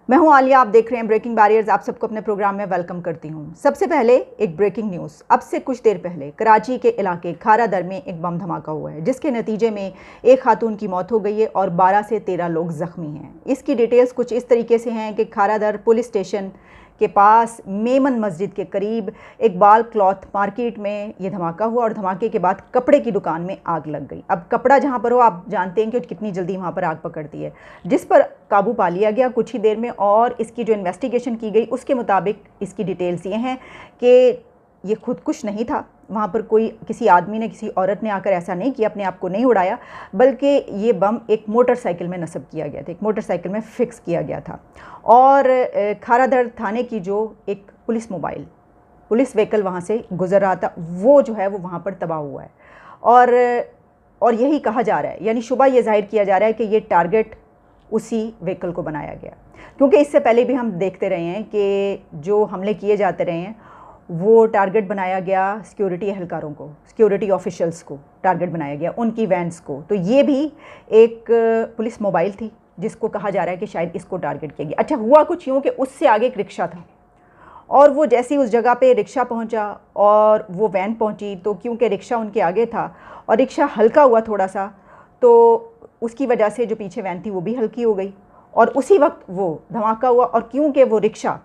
मैं हूं आलिया, आप देख रहे हैं ब्रेकिंग बैरियर्स। आप सबको अपने प्रोग्राम में वेलकम करती हूं। सबसे पहले एक ब्रेकिंग न्यूज़। अब से कुछ देर पहले कराची के इलाके खारा दर में एक बम धमाका हुआ है, जिसके नतीजे में एक खातून की मौत हो गई है और 12 से 13 लोग ज़ख्मी हैं। इसकी डिटेल्स कुछ इस तरीके से हैं कि खारा दर पुलिस स्टेशन के पास मेमन मस्जिद के करीब इकबाल क्लॉथ मार्केट में ये धमाका हुआ और धमाके के बाद कपड़े की दुकान में आग लग गई। अब कपड़ा जहाँ पर हो, आप जानते हैं कि कितनी जल्दी वहाँ पर आग पकड़ती है, जिस पर काबू पा लिया गया कुछ ही देर में। और इसकी जो इन्वेस्टिगेशन की गई उसके मुताबिक इसकी डिटेल्स ये हैं कि ये खुदकुश नहीं था। वहाँ पर कोई किसी आदमी ने, किसी औरत ने आकर ऐसा नहीं किया, अपने आप को नहीं उड़ाया, बल्कि ये बम एक मोटरसाइकिल में नस्ब किया गया था, एक मोटरसाइकिल में फ़िक्स किया गया था। और खारादर थाने की जो एक पुलिस व्हीकल वहाँ से गुज़र रहा था, वो जो है वो वहाँ पर तबाह हुआ है। और यही कहा जा रहा है, यानी शुबा ये जाहिर किया जा रहा है कि ये टारगेट उसी व्हीकल को बनाया गया, क्योंकि इससे पहले भी हम देखते रहे हैं कि जो हमले किए जाते रहे हैं वो टारगेट बनाया गया सिक्योरिटी एहलकारों को, सिक्योरिटी ऑफिशियल्स को टारगेट बनाया गया, उनकी वैन्स को। तो ये भी एक पुलिस मोबाइल थी जिसको कहा जा रहा है कि शायद इसको टारगेट किया गया। अच्छा, हुआ कुछ यूँ कि उससे आगे एक रिक्शा था और वो जैसे ही उस जगह पे रिक्शा पहुंचा और वो वैन पहुंची, तो क्योंकि रिक्शा उनके आगे था और रिक्शा हल्का हुआ थोड़ा सा, तो उसकी वजह से जो पीछे वैन थी वो भी हल्की हो गई और उसी वक्त वो धमाका हुआ। और क्योंकि वो रिक्शा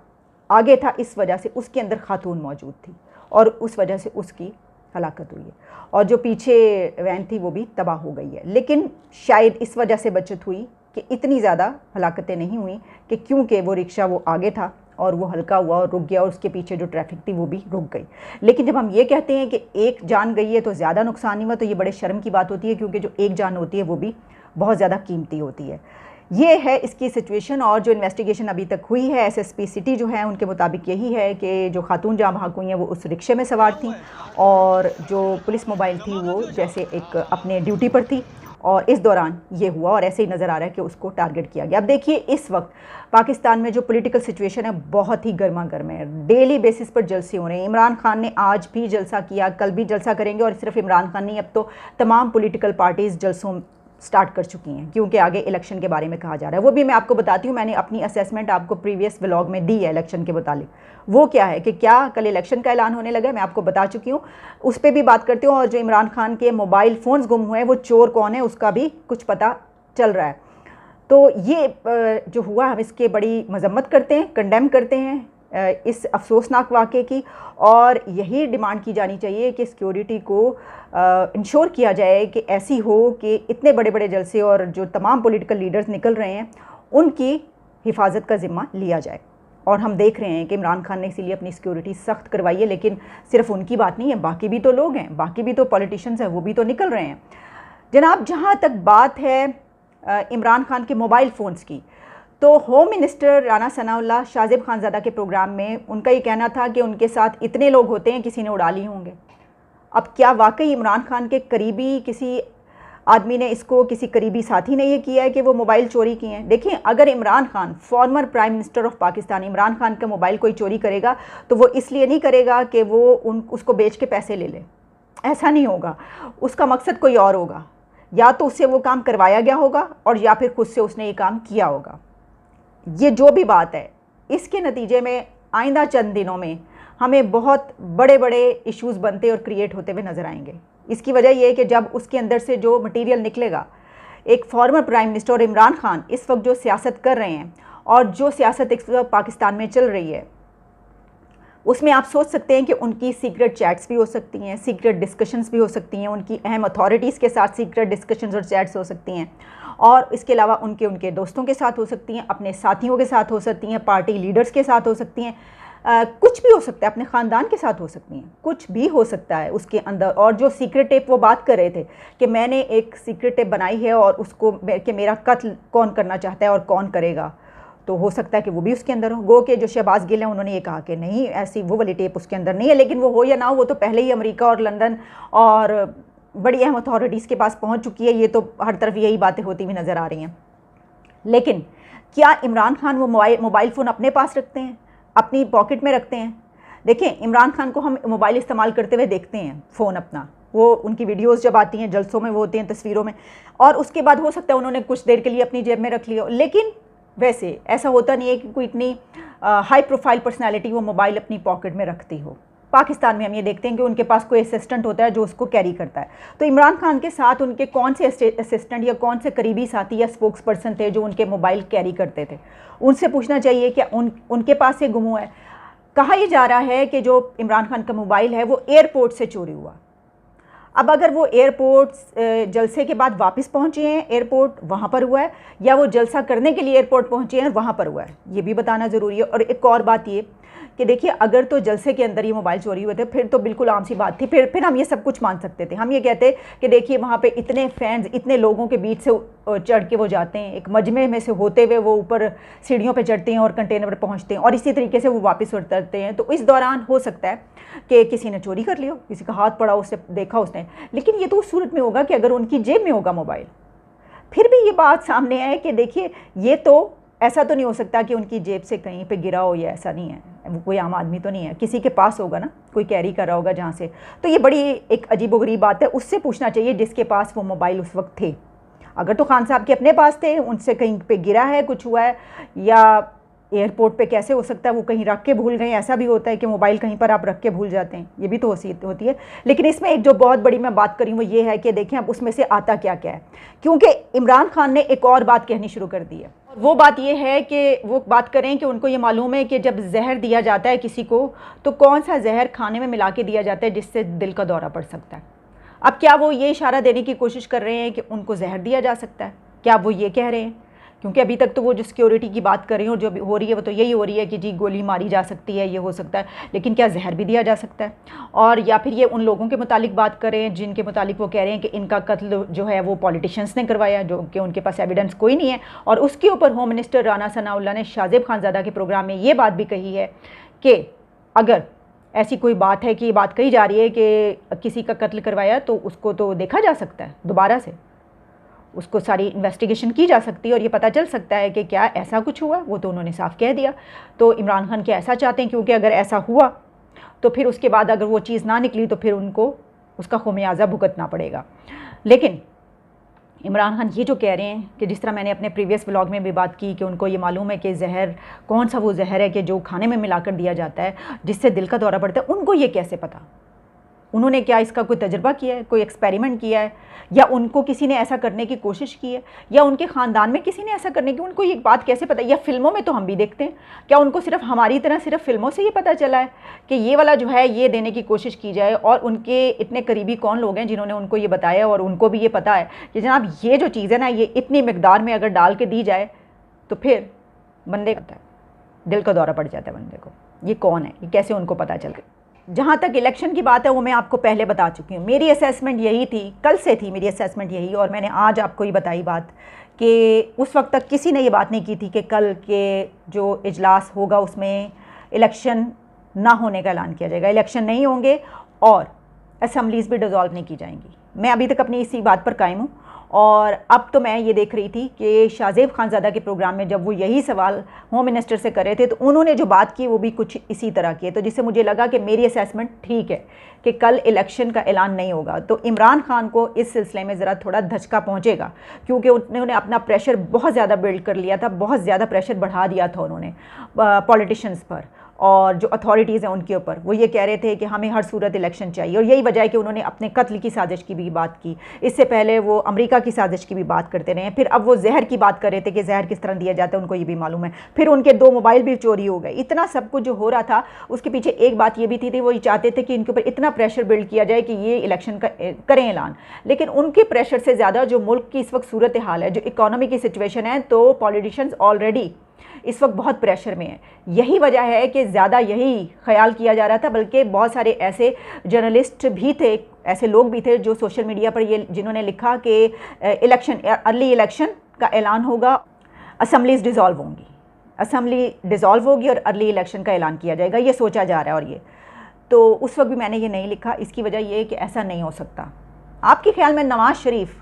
आगे था, इस वजह से उसके अंदर खातून मौजूद थी और उस वजह से उसकी हलाकत हुई है और जो पीछे वैन थी वो भी तबाह हो गई है। लेकिन शायद इस वजह से बचत हुई कि इतनी ज़्यादा हलाकतें नहीं हुई, कि क्योंकि वो रिक्शा वो आगे था और वो हल्का हुआ और रुक गया और उसके पीछे जो ट्रैफिक थी वो भी रुक गई। लेकिन जब हम ये कहते हैं कि एक जान गई है तो ज़्यादा नुकसान नहीं हुआ, तो ये बड़े शर्म की बात होती है, क्योंकि जो एक जान होती है वो भी बहुत ज़्यादा कीमती होती है। ये है इसकी सिचुएशन। और जो इन्वेस्टिगेशन अभी तक हुई है एसएसपी सिटी जो है उनके मुताबिक यही है कि जो खातून जहाँ भाग हुई हैं वो उस रिक्शे में सवार थी और जो पुलिस मोबाइल थी वो जैसे एक अपने ड्यूटी पर थी और इस दौरान ये हुआ और ऐसे ही नज़र आ रहा है कि उसको टारगेट किया गया। अब देखिए, इस वक्त पाकिस्तान में जो पॉलिटिकल सिचुएशन है बहुत ही गर्मा गर्म है। डेली बेसिस पर जलसे हो रहे हैं। इमरान खान ने आज भी जलसा किया, कल भी जलसा करेंगे और सिर्फ इमरान खान नहीं, अब तो तमाम पॉलिटिकल पार्टीज़ जलसों स्टार्ट कर चुकी हैं, क्योंकि आगे इलेक्शन के बारे में कहा जा रहा है। वो भी मैं आपको बताती हूँ, मैंने अपनी असेसमेंट आपको प्रीवियस व्लॉग में दी है इलेक्शन के मुतालिक। वो क्या है कि क्या कल इलेक्शन का ऐलान होने लगा है, मैं आपको बता चुकी हूँ, उस पर भी बात करती हूँ। और जो इमरान खान के मोबाइल फ़ोन्स गुम हुए हैं वो चोर कौन है उसका भी कुछ पता चल रहा है। तो ये जो हुआ, हम इसके बड़ी मजम्मत करते हैं, कंडेम करते हैं इस अफसोसनाक वाक़े की। और यही डिमांड की जानी चाहिए कि सिक्योरिटी को इंश्योर किया जाए कि ऐसी हो कि इतने बड़े बड़े जलसे और जो तमाम पॉलिटिकल लीडर्स निकल रहे हैं उनकी हिफाजत का ज़िम्मा लिया जाए। और हम देख रहे हैं कि इमरान खान ने इसीलिए अपनी सिक्योरिटी सख्त करवाई है। लेकिन सिर्फ उनकी बात नहीं है, बाकी भी तो लोग हैं, बाकी भी तो पॉलिटिशियंस हैं, वो भी तो निकल रहे हैं। जनाब, जहाँ तक बात है इमरान खान के मोबाइल फ़ोन्स की, तो होम मिनिस्टर राना सनाउल्लाह शाहजेब खानज़ादा के प्रोग्राम में उनका ये कहना था कि उनके साथ इतने लोग होते हैं किसी ने उड़ा लिए होंगे। अब क्या वाकई इमरान खान के करीबी किसी आदमी ने, इसको किसी करीबी साथी ने ये किया है कि वो मोबाइल चोरी किए हैं? देखिए, अगर Imran Khan, former prime minister of Pakistan, Imran Khan का मोबाइल कोई चोरी करेगा तो वो इसलिए नहीं करेगा कि वो उसको बेच के पैसे ले ले, ऐसा नहीं होगा। उसका मकसद कोई और होगा, या तो उससे वो काम करवाया गया होगा और या फिर खुद से उसने ये काम किया होगा। ये जो भी बात है, इसके नतीजे में आइंदा चंद दिनों में हमें बहुत बड़े बड़े इश्यूज़ बनते और क्रिएट होते हुए नज़र आएंगे। इसकी वजह यह है कि जब उसके अंदर से जो मटेरियल निकलेगा, एक फॉर्मर प्राइम मिनिस्टर और इमरान खान इस वक्त जो सियासत कर रहे हैं और जो सियासत इस वक्त पाकिस्तान में चल रही है, उसमें आप सोच सकते हैं कि उनकी सीक्रेट चैट्स भी हो सकती हैं, सीक्रेट डिस्कशंस भी हो सकती हैं, उनकी अहम अथॉरिटीज़ के साथ सीक्रेट डिस्कशंस और चैट्स हो सकती हैं, और इसके अलावा उनके दोस्तों के साथ हो सकती हैं, अपने साथियों के साथ हो सकती हैं, पार्टी लीडर्स के साथ हो सकती हैं, कुछ भी हो सकता है, अपने ख़ानदान के साथ हो सकती हैं, कुछ भी हो सकता है उसके अंदर। और जो सीक्रेट टेप वो बात कर रहे थे कि मैंने एक सीक्रेट टेप बनाई है और उसको कि मेरा कत्ल कौन करना चाहता है और कौन करेगा, तो हो सकता है कि वो भी उसके अंदर हो। गो के जो शहबाज गिल हैं उन्होंने ये कहा कि नहीं, ऐसी वो वाली टेप उसके अंदर नहीं है। लेकिन वो हो या ना हो, वो तो पहले ही अमेरिका और लंदन और बड़ी अहम अथॉरिटीज़ के पास पहुंच चुकी है। ये तो हर तरफ यही बातें होती हुई नज़र आ रही हैं। लेकिन क्या इमरान खान वो मोबाइल फ़ोन अपने पास रखते हैं, अपनी पॉकेट में रखते हैं? देखिए, इमरान खान को हम मोबाइल इस्तेमाल करते हुए देखते हैं, फ़ोन अपना, वो उनकी वीडियोस जब आती हैं जलसों में वो होती हैं, तस्वीरों में, और उसके बाद हो सकता है उन्होंने कुछ देर के लिए अपनी जेब में रख लिया। लेकिन वैसे ऐसा होता नहीं है कि कोई इतनी हाई प्रोफाइल पर्सनालिटी वो मोबाइल अपनी पॉकेट में रखती हो। पाकिस्तान में हम ये देखते हैं कि उनके पास कोई असिस्टेंट होता है जो उसको कैरी करता है। तो इमरान खान के साथ उनके कौन से असिस्टेंट या कौन से करीबी साथी या स्पोक्स पर्सन थे जो उनके मोबाइल कैरी करते थे, उनसे पूछना चाहिए कि उनके पास ये गुम हुआ है। कहा यह जा रहा है कि जो इमरान खान का मोबाइल है वो एयरपोर्ट से चोरी हुआ। अब अगर वो एयरपोर्ट जलसे के बाद वापस पहुंचे हैं, एयरपोर्ट वहाँ पर हुआ है, या वो जलसा करने के लिए एयरपोर्ट पहुंचे हैं वहाँ पर हुआ है, ये भी बताना ज़रूरी है। और एक और बात ये कि देखिए, अगर तो जलसे के अंदर ये मोबाइल चोरी हुए थे फिर तो बिल्कुल आम सी बात थी, फिर हम ये सब कुछ मान सकते थे। हम ये कहते कि देखिए वहाँ पे इतने फैंस, इतने लोगों के बीच से चढ़ के वो जाते हैं, एक मजमे में से होते हुए वो ऊपर सीढ़ियों पे चढ़ते हैं और कंटेनर पर पहुँचते हैं, और इसी तरीके से वो वापस उतरते हैं। तो इस दौरान हो सकता है कि किसी ने चोरी कर लिया, किसी का हाथ पड़ा, उससे देखा उसने। लेकिन ये तो उस सूरत में होगा कि अगर उनकी जेब में होगा मोबाइल। फिर भी ये बात सामने आए कि देखिए, ये तो ऐसा तो नहीं हो सकता कि उनकी जेब से कहीं पे गिरा हो, या ऐसा नहीं है, वो कोई आम आदमी तो नहीं है, किसी के पास होगा ना, कोई कैरी कर रहा होगा जहाँ से। तो ये बड़ी एक अजीबोगरीब बात है, उससे पूछना चाहिए जिसके पास वो मोबाइल उस वक्त थे। अगर तो खान साहब के अपने पास थे, उनसे कहीं पे गिरा है, कुछ हुआ है, या एयरपोर्ट पे कैसे हो सकता है वो कहीं रख के भूल गए। ऐसा भी होता है कि मोबाइल कहीं पर आप रख के भूल जाते हैं, ये भी तो होती है। लेकिन इसमें एक जो बहुत बड़ी मैं बात करी वो ये है कि देखें अब उसमें से आता क्या क्या है, क्योंकि इमरान खान ने एक और बात कहनी शुरू कर दी है। वो बात ये है कि वो बात करें कि उनको ये मालूम है कि जब जहर दिया जाता है किसी को, तो कौन सा जहर खाने में मिला के दिया जाता है जिससे दिल का दौरा पड़ सकता है। अब क्या वो ये इशारा देने की कोशिश कर रहे हैं कि उनको जहर दिया जा सकता है? क्या वो ये कह रहे हैं? क्योंकि अभी तक तो वो जो सिक्योरिटी की बात कर रही हैं और जो हो रही है वो तो यही हो रही है कि जी गोली मारी जा सकती है, ये हो सकता है, लेकिन क्या जहर भी दिया जा सकता है? और या फिर ये उन लोगों के मुतालिक बात करें जिनके मुतालिक वो कह रहे हैं कि इनका कत्ल जो है वो पॉलिटिशियंस ने करवाया, जो कि उनके पास एविडेंस कोई नहीं है। और उसके ऊपर होम मिनिस्टर राना सनाउल्लाह ने शाहजेब खानज़ादा के प्रोग्राम में ये बात भी कही है कि अगर ऐसी कोई बात है कि ये बात कही जा रही है कि किसी का कत्ल करवाया, तो उसको तो देखा जा सकता है दोबारा से, उसको सारी इन्वेस्टिगेशन की जा सकती है और ये पता चल सकता है कि क्या ऐसा कुछ हुआ। वो तो उन्होंने साफ कह दिया। तो इमरान खान क्या ऐसा चाहते हैं? क्योंकि अगर ऐसा हुआ तो फिर उसके बाद अगर वो चीज़ ना निकली तो फिर उनको उसका ख़मियाज़ा भुगतना पड़ेगा। लेकिन इमरान खान ये जो कह रहे हैं कि जिस तरह मैंने अपने प्रीवियस व्लॉग में भी बात की कि उनको ये मालूम है कि जहर कौन सा वो जहर है कि जो खाने में मिलाकर दिया जाता है जिससे दिल का दौरा पड़ता है, उनको ये कैसे पता? उन्होंने क्या इसका कोई तजुर्बा किया है, कोई एक्सपेरिमेंट किया है, या उनको किसी ने ऐसा करने की कोशिश की है, या उनके ख़ानदान में किसी ने ऐसा करने की, उनको ये बात कैसे पता? या फिल्मों में तो हम भी देखते हैं, क्या उनको सिर्फ हमारी तरह सिर्फ फिल्मों से ये पता चला है कि ये वाला जो है ये देने की कोशिश की जाए? और उनके इतने करीबी कौन लोग हैं जिन्होंने उनको ये बताया और उनको भी ये पता है कि जनाब ये जो चीज़ है ना, ये इतनी मकदार में अगर डाल के दी जाए तो फिर बंदे का दिल का दौरा पड़ जाता है बंदे को। ये कौन है, ये कैसे उनको पता चल गया? जहाँ तक इलेक्शन की बात है वो मैं आपको पहले बता चुकी हूँ। मेरी असेसमेंट यही थी, कल से थी मेरी असेसमेंट यही, और मैंने आज आपको ही बताई बात कि उस वक्त तक किसी ने ये बात नहीं की थी कि कल के जो इजलास होगा उसमें इलेक्शन ना होने का ऐलान किया जाएगा। इलेक्शन नहीं होंगे और असम्बलीज़ भी डिज़ोल्व नहीं की जाएंगी। मैं अभी तक अपनी इसी बात पर कायम हूँ। और अब तो मैं ये देख रही थी कि शाहजेब खानज़ादा के प्रोग्राम में जब वो यही सवाल होम मिनिस्टर से कर रहे थे तो उन्होंने जो बात की वो भी कुछ इसी तरह की है। तो जिससे मुझे लगा कि मेरी असेसमेंट ठीक है कि कल इलेक्शन का ऐलान नहीं होगा। तो इमरान खान को इस सिलसिले में ज़रा थोड़ा धचका पहुंचेगा, क्योंकि उन्होंने अपना प्रेशर बहुत ज़्यादा बिल्ड कर लिया था, बहुत ज़्यादा प्रेशर बढ़ा दिया था उन्होंने पॉलिटिशियंस पर और जो अथॉरिटीज़ हैं उनके ऊपर। वो ये कह रहे थे कि हमें हर सूरत इलेक्शन चाहिए, और यही वजह है कि उन्होंने अपने कत्ल की साजिश की भी बात की। इससे पहले वो अमेरिका की साजिश की भी बात करते रहे। फिर अब वो जहर की बात कर रहे थे कि जहर किस तरह दिया जाता है, उनको ये भी मालूम है। फिर उनके 2 मोबाइल भी चोरी हो गए। इतना सब कुछ जो हो रहा था उसके पीछे एक बात ये भी थी वो ये चाहते थे कि इनके ऊपर इतना प्रेशर बिल्ड किया जाए कि ये इलेक्शन का करें ऐलान। लेकिन उनके प्रेशर से ज़्यादा जो मुल्क की इस वक्त सूरत हाल है, जो इकॉनमी की सिचुएशन है, तो पॉलिटिशियंस ऑलरेडी इस वक्त बहुत प्रेशर में है। यही वजह है कि ज़्यादा यही ख्याल किया जा रहा था। बल्कि बहुत सारे ऐसे जर्नलिस्ट भी थे, ऐसे लोग भी थे जो सोशल मीडिया पर ये जिन्होंने लिखा कि इलेक्शन, अर्ली इलेक्शन का ऐलान होगा, असम्बलीज़ डिज़ोल्व होंगी, असम्बली डिज़ोल्व होगी और अर्ली इलेक्शन का ऐलान किया जाएगा, ये सोचा जा रहा है। और ये तो उस वक्त भी मैंने ये नहीं लिखा। इसकी वजह ये है कि ऐसा नहीं हो सकता। आपके ख्याल में नवाज़ शरीफ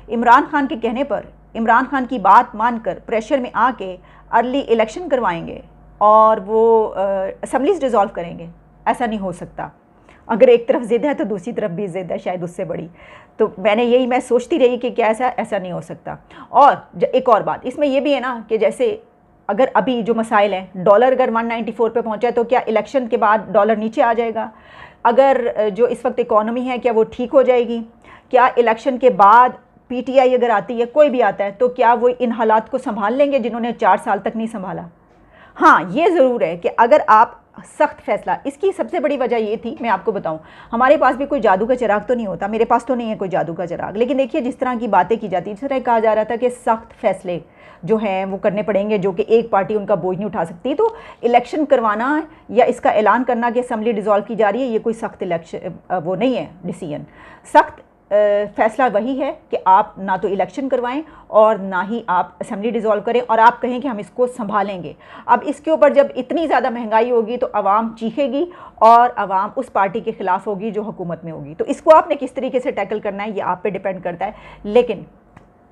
इमरान खान के कहने पर, इमरान खान की बात मानकर प्रेशर में आके अर्ली इलेक्शन करवाएंगे और वो असम्बलीज़ डिज़ोल्व करेंगे? ऐसा नहीं हो सकता। अगर एक तरफ ज़िद है तो दूसरी तरफ भी ज़िद है, शायद उससे बड़ी। तो मैं सोचती रही कि क्या ऐसा नहीं हो सकता। और एक और बात इसमें यह भी है ना कि जैसे अगर अभी जो मसाइल हैं, डॉलर अगर 194 पे पहुंचा है तो क्या इलेक्शन के बाद डॉलर नीचे आ जाएगा? अगर जो इस वक्त इकोनॉमी है क्या वो ठीक हो जाएगी? क्या इलेक्शन के बाद पीटीआई अगर आती है, कोई भी आता है, तो क्या वो इन हालात को संभाल लेंगे जिन्होंने 4 साल तक नहीं संभाला? हाँ, ये ज़रूर है कि अगर आप सख्त फैसला, इसकी सबसे बड़ी वजह ये थी, मैं आपको बताऊं, हमारे पास भी कोई जादू का चिराग तो नहीं होता, मेरे पास तो नहीं है कोई जादू का चिराग, लेकिन देखिए जिस तरह की बातें की जाती, जिस तरह कहा जा रहा था कि सख्त फैसले जो हैं वो करने पड़ेंगे, जो कि एक पार्टी उनका बोझ नहीं उठा सकती, तो इलेक्शन करवाना या इसका ऐलान करना कि असम्बली डिज़ोल्व की जा रही है, ये कोई सख्त इलेक्शन वो नहीं है डिसीजन। सख्त फैसला वही है कि आप ना तो इलेक्शन करवाएं और ना ही आप असेंबली डिज़ोल्व करें और आप कहें कि हम इसको संभालेंगे। अब इसके ऊपर जब इतनी ज़्यादा महंगाई होगी तो आवाम चीखेगी और आवाम उस पार्टी के ख़िलाफ़ होगी जो हुकूमत में होगी। तो इसको आपने किस तरीके से टैकल करना है ये आप पे डिपेंड करता है। लेकिन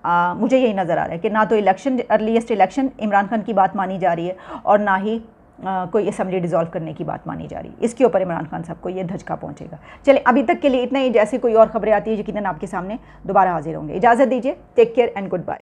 मुझे यही नज़र आ रहा है कि ना तो election, earliest election Imran Khan की बात मानी जा रही है और ना ही कोई असेंबली डिज़ोल्व करने की बात मानी जा रही है। इसके ऊपर इमरान खान साहब को ये धचका पहुंचेगा। चलें, अभी तक के लिए इतना ही। जैसे कोई और खबरें आती है यकीनन आपके सामने दोबारा हाजिर होंगे। इजाज़त दीजिए, take care and good bye.